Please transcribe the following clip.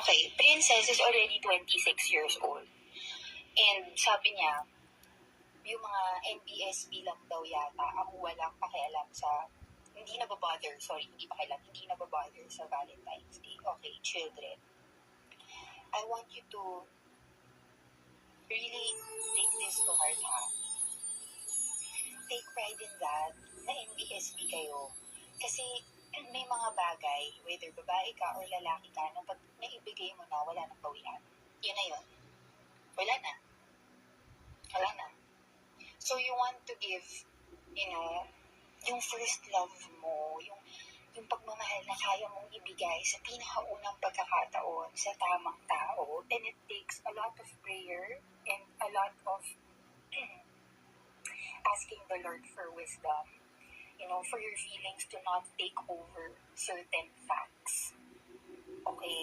Okay, Princess is already 26 years old. And sabi niya, yung mga NBSB lang daw yata ang walang pakialam sa, hindi nababother sa Valentine's Day. Okay, children. I want you to really take this to heart, ha? Take pride in that, na NBSB kayo. Kasi may mga bagay, whether babae ka or lalaki ka, nung pag naibigay mo na, wala nang bawian. Yun na yun. Wala na. So you want to give, yung first love mo, yung pagmamahal na kaya mong ibigay sa pinakaunang pagkakataon sa tamang tao, and it takes a lot of prayer and a lot of asking the Lord for wisdom, for your feelings to not take over certain facts. Okay?